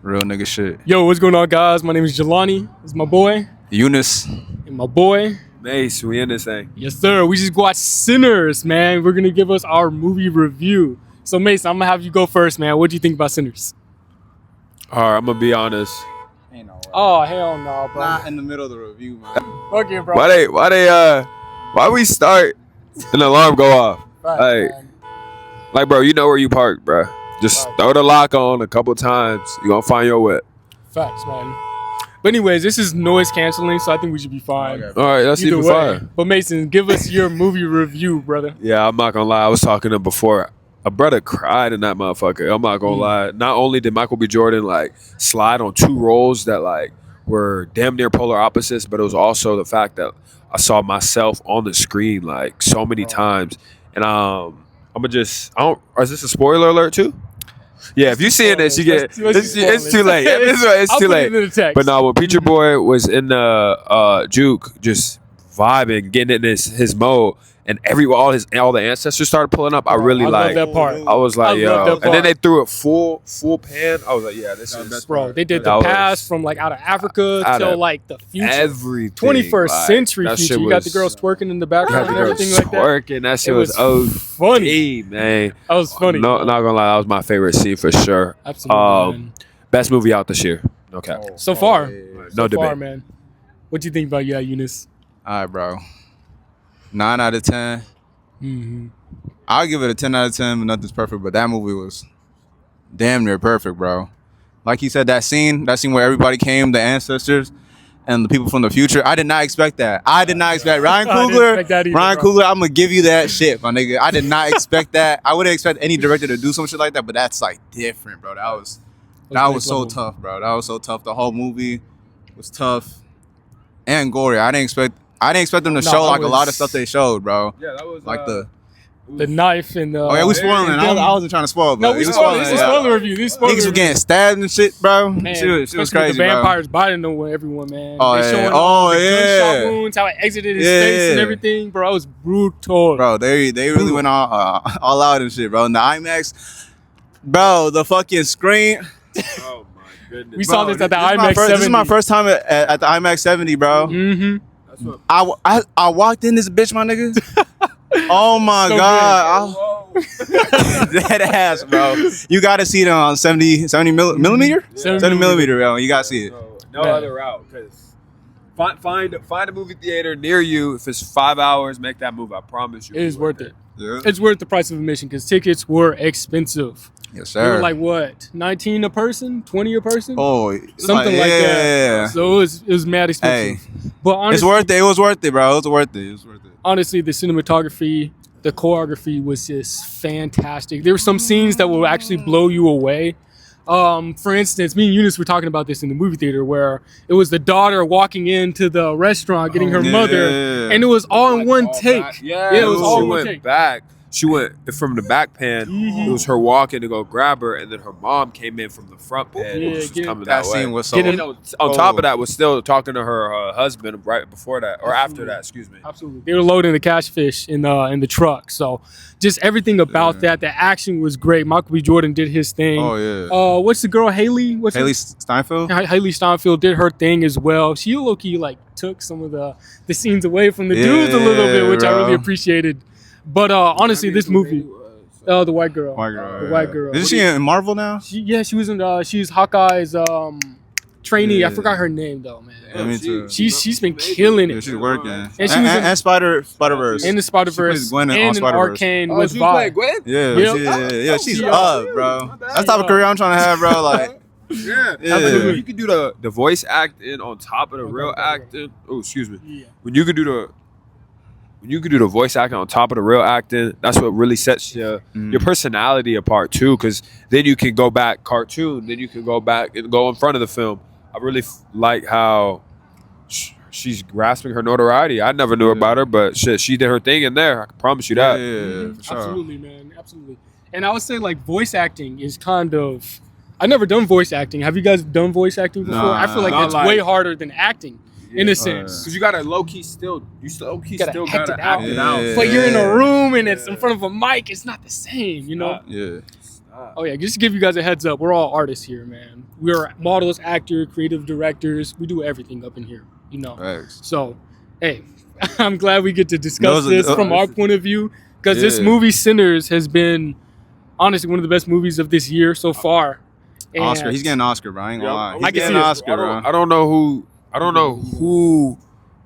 Real nigga shit. Yo, what's going on, guys? My name is Jelani. This is my boy. Eunice. And my boy. Mace, we in this thing. Yes, sir. We just watched Sinners, man. We're going to give us our movie review. So, Mace, I'm going to have you go first, man. What do you think about Sinners? All right, I'm going to be honest. Ain't no way. Oh, hell no, bro. Not in the middle of the review, man. Fuck it, bro. Why we start and the alarm go off? Right, Like, bro, you know where you parked, bro. Just throw the lock on a couple times. You gonna find your whip. Facts, man. But anyways, this is noise canceling, so I think we should be fine. Okay. All right, that's Either even way. fine. But Mason, give us your movie review, brother. Yeah, I'm not gonna lie. I was talking to him before. A brother cried in that motherfucker. I'm not gonna lie. Not only did Michael B. Jordan like slide on two roles that like were damn near polar opposites, but it was also the fact that I saw myself on the screen like so many times. And I'm gonna just. Is this a spoiler alert too? Yeah, if you see this, you get it's too late. It's too late. But no, when Preacher Boy was in the juke, just vibing, getting in his mode, and all the ancestors started pulling up. I really like that part. I was like, yo, and then they threw it full pan. I was like, yeah, this is bro. They did the past from like out of Africa till like the future, everything, 21st century future. You got the girls twerking in the background and everything like that. Twerking, that shit was funny, man. That was funny. No, not gonna lie, that was my favorite scene for sure. Absolutely. Man. Best movie out this year. No cap. So far, no debate, man. What do you think about Eunice? All right, bro. 9 out of 10. Mm-hmm. I'll give it a 10 out of 10, but nothing's perfect. But that movie was damn near perfect, bro. Like he said, that scene where everybody came, the ancestors and the people from the future. I did not expect that. Ryan Coogler. Ryan Coogler, I'm gonna give you that shit, my nigga. I did not expect that. I wouldn't expect any director to do some shit like that, but that's like different, bro. That was so tough, bro. That was so tough. The whole movie was tough and gory. I didn't expect them to show like a lot of stuff they showed, bro. Yeah, that was like the knife and oh yeah, we spoiling it. I wasn't trying to spoil, but no, we spoiling. This is spoiler review. Niggas were getting stabbed and shit, bro. Man, she was crazy, the vampires biting everyone, man. Oh, they showing gunshot wounds, how it exited his face and everything, bro. It was brutal. Bro, they really went all out and shit, bro. And the IMAX, bro, the fucking screen. Oh my goodness. We saw this at the IMAX 70. This is my first time at the IMAX 70, bro. Mm-hmm. I walked in this bitch, my nigga. Oh my god. That ass, bro. You gotta see it on 70 millimeter? 70 millimeter, bro. You gotta see it. No other route, because find a movie theater near you. If it's 5 hours, make that move. I promise you. It is worth it. Yeah. It's worth the price of admission because tickets were expensive. Yes, sir. They were like what, 19 a person, 20 a person? Oh, something like that. So it was mad expensive. Hey, but honestly, it's worth it. It was worth it, bro. It was worth it. Honestly, the cinematography, the choreography was just fantastic. There were some scenes that will actually blow you away. For instance, me and Eunice were talking about this in the movie theater where it was the daughter walking into the restaurant getting her mother, and it was all in one take. It was all in one take. Back. She went from the back pan. It was her walking to go grab her, and then her mom came in from the front pan. Which was coming that way. Scene was so. On top of that, was still talking to her husband right before that, or after that. Excuse me. Absolutely, they were loading the catfish in the truck. So just everything about that. The action was great. Michael B. Jordan did his thing. Oh yeah. What's the girl Haley? Haley Steinfeld? Haley Steinfeld did her thing as well. She low-key like took some of the scenes away from the dudes a little bit, which I really appreciated. But honestly, this movie, the white girl, the white girl. Isn't she in Marvel now? She was in. She's Hawkeye's trainee. Yeah. I forgot her name though, man. Yeah, me too. She's been killing it. Yeah, she's working. And she was in Spider-Verse. In the Spider-Verse. Gwen and in Arcane with Vi. Gwen? Yeah, she's up, bro. That's the type of career I'm trying to have, bro. Like, yeah. Absolutely. You can do the voice acting on top of the real acting. Oh, excuse me. Yeah. When you could do the voice acting on top of the real acting, that's what really sets your personality apart too. Because then you can go back cartoon, then you can go back and go in front of the film. I really like how she's grasping her notoriety. I never knew about her, but shit, she did her thing in there. I can promise you that. Yeah, for sure. Absolutely, man, absolutely. And I would say like voice acting is kind of. I've never done voice acting. Have you guys done voice acting before? I feel like that's way harder than acting. In a sense, because you gotta low key still gotta act it out. But you're in a room and it's in front of a mic. It's not the same, you know. Oh yeah, just to give you guys a heads up, we're all artists here, man. We're models, actors, creative directors. We do everything up in here, you know. Thanks. So, hey, I'm glad we get to discuss Those are this the- from our point of view, because this Yeah. movie Sinners has been honestly one of the best movies of this year so far. And Oscar. He's getting an Oscar, bro. I ain't gonna lie. I He's can getting see an it. Oscar, bro. I don't know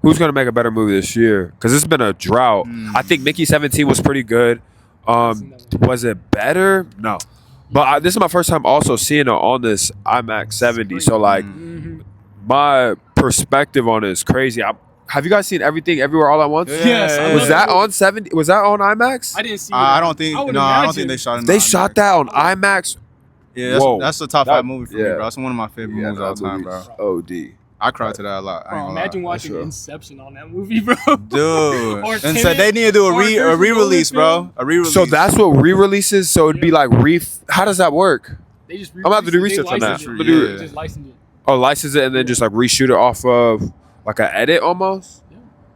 who's gonna make a better movie this year because it's been a drought. I think Mickey 17 was pretty good. Was it better? No, but this is my first time also seeing it on this IMAX 70. So like, my perspective on it is crazy. Have you guys seen Everything Everywhere All at Once? Yeah. Yes, I Was love that that on 70? Was that on IMAX? I didn't see. I don't think. I would No, I don't imagine. think they shot it. They shot that on IMAX. Yeah, Whoa. that's the top That- 5 movie for me, yeah. bro. That's one of my favorite movies all that time, bro. movie's OD. I cried to that a lot. I ain't Bro, gonna imagine lie. watching sure. Inception on that movie, bro. Dude. Or And Tenet, so they need to do or a Christopher re-release, Nolan bro. A re-release. So that's what re-releases. So it'd be like How does that work? They just I'm about to do re-released it. research on They that. licensed I'm it. gonna do it. They just licensed it. Oh, license it and then just like reshoot it off of like an edit almost.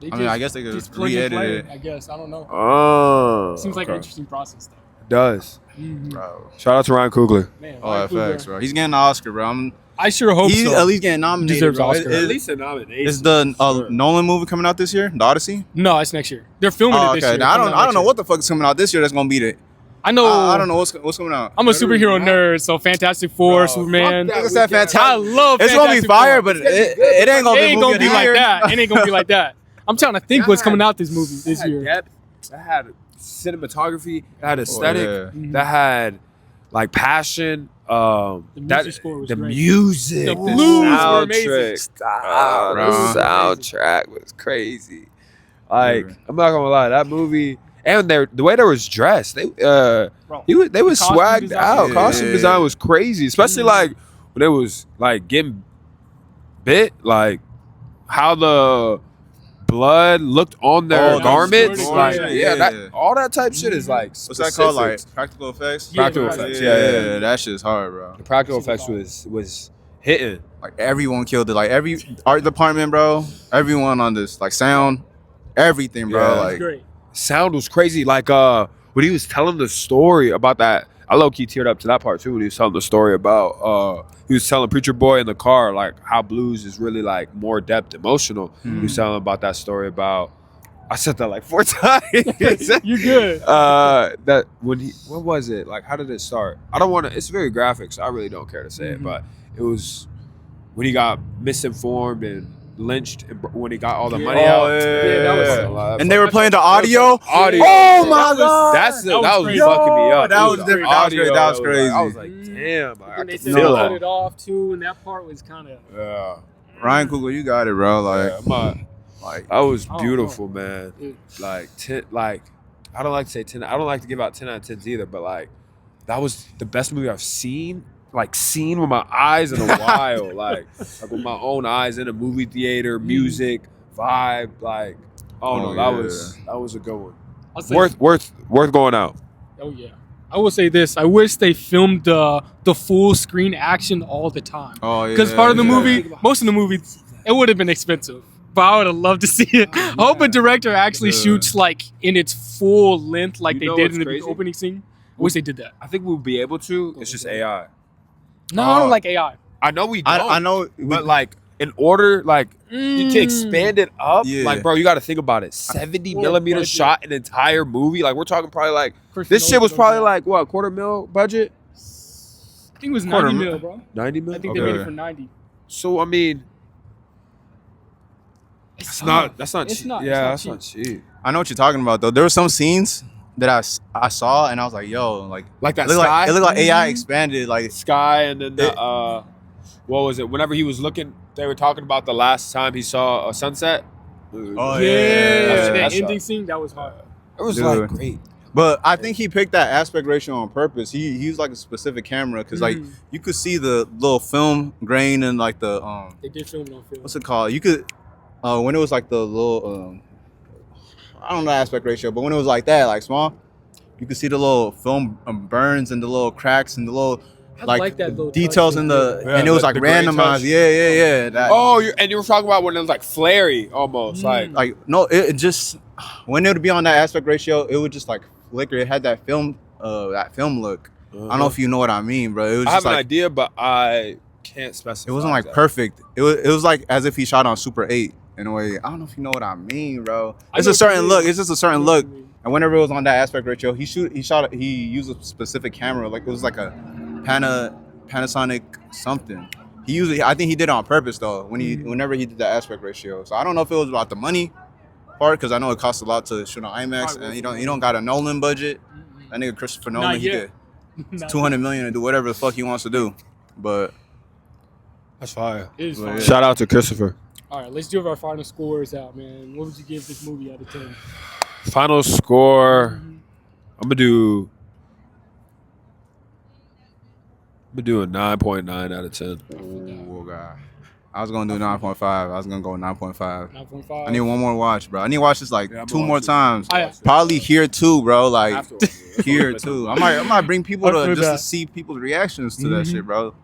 They I mean, I guess they could just plug and re-edit play it. I guess I don't know. Oh, Seems like an okay. interesting process, though. Does. Bro. Shout out to Ryan Coogler. Man, Oh, Ryan Coogler. FX, bro. He's getting an Oscar, bro. I sure hope He's so. at least getting nominated, Deserves bro. Oscar. At a nomination. Is the Nolan movie coming out this year? The Odyssey? No, it's next year. They're filming Oh, it this okay. year. Now, I Coming don't out know next year. what the fuck is coming out this year that's gonna beat it. I know. I don't know what's coming out. I'm a superhero nerd, so Fantastic Four, Superman. Nigga said fantastic. I love. It's gonna be Fantastic fire, Four. but it ain't gonna It be ain't movie gonna be of the like year. that. It ain't gonna be like that. I'm trying to think what's coming out this movie this year. Depth, that had cinematography. That had aesthetic. yeah. That had like passion. The music score was the great. music, The blues were amazing. soundtrack. Stop. Bro. The soundtrack was crazy. Like Yeah. I'm not gonna lie, that movie and the way they was dressed, they Bro, they was costume swagged design- out. Yeah. Costume design was crazy, especially like when it was like getting bit, like how the blood looked on their Oh, garments. yeah. Like Yeah. yeah, that all that type shit is like What's that called? Like specifics. practical effects? Yeah, Practical practical effects. Yeah, that shit's hard, bro. The practical effects was hitting. Like everyone killed it. Like every art department, bro. Everyone on this, like sound, everything, bro. Yeah. It's Like great. Sound was crazy. Like when he was telling the story about that, I low key teared up to that part too. When he was telling the story about he was telling Preacher Boy in the car like how blues is really like more depth emotional. He was telling about that story about. I said that like 4 times. You good? That when what was it like? How did it start? I don't want to. It's very graphic, so I really don't care to say it. But it was when he got misinformed and lynched and when he got all the money Oh, out. yeah, that was- and they were playing the audio. Audio. Oh my That was- god. That That was was crazy. fucking me up. That It was the different. That was audio crazy. That was like- crazy. I was like, damn, I And they could said feel they cut that. it off too, and that part was kind of. Yeah. Ryan Coogler, you got it, bro. Like, like That was Oh, beautiful, oh. man. Dude. Like, I don't like to say 10. I don't like to give out 10 out of 10s either, but like, that was the best movie I've seen. Like, seen with my eyes in a while. like with my own eyes in a movie theater, music, vibe. Like, oh no, Oh, that was a good one. I'll say- Worth going out. Oh yeah. I will say this. I wish they filmed the full screen action all the time. oh yeah. Because part of the yeah. movie, most of the movie, it would have been expensive. But I would have loved to see it. I hope a director actually Yeah. shoots like in its full length, like You they know did what's in the crazy? opening scene. I wish they did that. I think we'll be able to. It's just AI. No, I Oh. don't like AI. I know we don't. I know, But like, in order, like, to expand it up, Yeah. like, bro, you got to think about it. 70 Or millimeter budget. shot an entire movie. Like, we're talking probably like Chris this shit was Nolan probably knows like what $250,000 budget, that. I think it was Quarter 90 mil. mil, bro. 90 I mil. think they Okay. made it for 90. So I mean, It's that's not It's cheap. not- it's Yeah, not that's cheap. not cheap. I know what you're talking about though. There were some scenes that I saw and I was like, yo, like Like that it looked sky. like, it looked like AI expanded. Like Sky, and then the It- what was it? Whenever he was looking, they were talking about the last time he saw a sunset. Oh, Yeah, yeah. that That's ending right. scene, that was hard. It was Dude. like great. But I think he picked that aspect ratio on purpose. He used like a specific camera because like you could see the little film grain and like the They did film it on film. what's it called? You could when it was like the little I don't know the aspect ratio, but when it was like that, like small, you could see the little film burns and the little cracks and the little I like that little details touch in they the did. Yeah, and it was the like grain randomized. touch. Yeah. That, Oh, and you were talking about when it was like flary almost, like no, it just when it would be on that aspect ratio, it would just like flicker. It had that film look. I don't know if you know what I mean, bro. It was I just have an like idea, but I can't specify. it wasn't like exactly. perfect. It was like as if he shot on Super 8 in a way. I don't know if you know what I mean, bro. I It's know a what certain you look. mean. It's just a I certain know what look. you mean. And whenever it was on that aspect ratio, he used a specific camera. Like it was like a Panasonic something. I think he did it on purpose though. Whenever he did that aspect ratio. So I don't know if it was about the money part because I know it costs a lot to shoot on IMAX, and you don't got a Nolan budget. That nigga Christopher Nolan, Not he yet. could Not 200 million to do whatever the fuck he wants to do. But That's fire. It is Well, fine. yeah. Shout out to Christopher. All right, let's give our final scores out, man. What would you give this movie out of 10? Final score. I'm gonna do a 9.9 out of 10. oh god, I was gonna do 9.5. I was gonna go 9.5. 9.5. I need one more watch, bro. I need to watch this like Yeah, I'm 2 gonna more watch it. times. I- Probably here too, bro. Like Afterwards. here too. I might bring people I feel to just to that. see people's reactions to that shit, bro.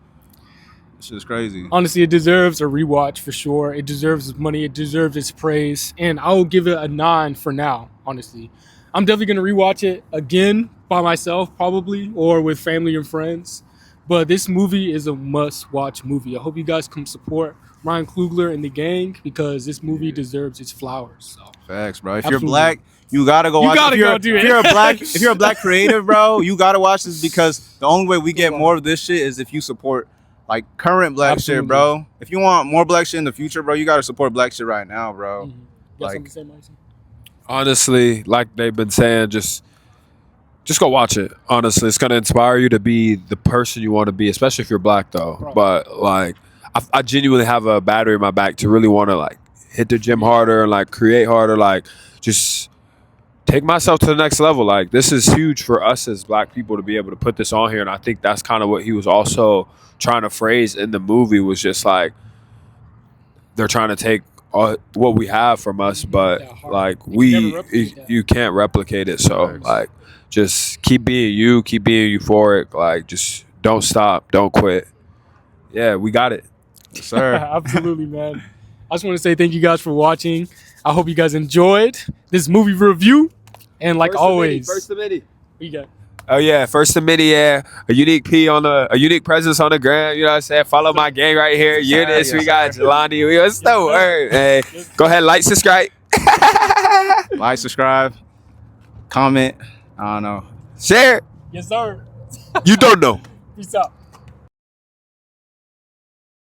This shit's crazy. Honestly, it deserves a rewatch for sure. It deserves its money. It deserves its praise. And I will give it a 9 for now, honestly. I'm definitely going to rewatch it again by myself, probably, or with family and friends. But this movie is a must-watch movie. I hope you guys come support Ryan Coogler and the gang because this movie deserves its flowers. So. Facts, bro. If Absolutely. you're black, you gotta go You watch. gotta go do it. If you're a black creative, bro, you gotta watch this because the only way we get more of this shit is if you support like current black Absolutely. shit, bro. If you want more black shit in the future, bro, you gotta support black shit right now, bro. Mhm. Got Like- something to say, Marcy? Honestly, like they've been saying, just go watch it. Honestly, it's gonna inspire you to be the person you want to be, especially if you're black, though. Right. But like, I genuinely have a battery in my back to really want to like hit the gym harder and like create harder, like just take myself to the next level. Like this is huge for us as black people to be able to put this on here, and I think that's kind of what he was also trying to phrase in the movie was just like they're trying to take what we have from us, but Yeah, hard. like You can never replicate that. you can't replicate it. So Facts. like just keep being euphoric, like just don't stop, don't quit. Yeah, we got it. Yes, sir. Absolutely, man. I just want to say thank you guys for watching. I hope you guys enjoyed this movie review. And like always, committee. we got Oh yeah, first committee, yeah. A unique presence on the gram. You know what I'm saying? Follow my gang right here. Eunice, we got Jelani. What's the word? Hey, go ahead, like, subscribe. Like, subscribe, comment. I don't know. Share. yes, sir. You don't know. Peace out.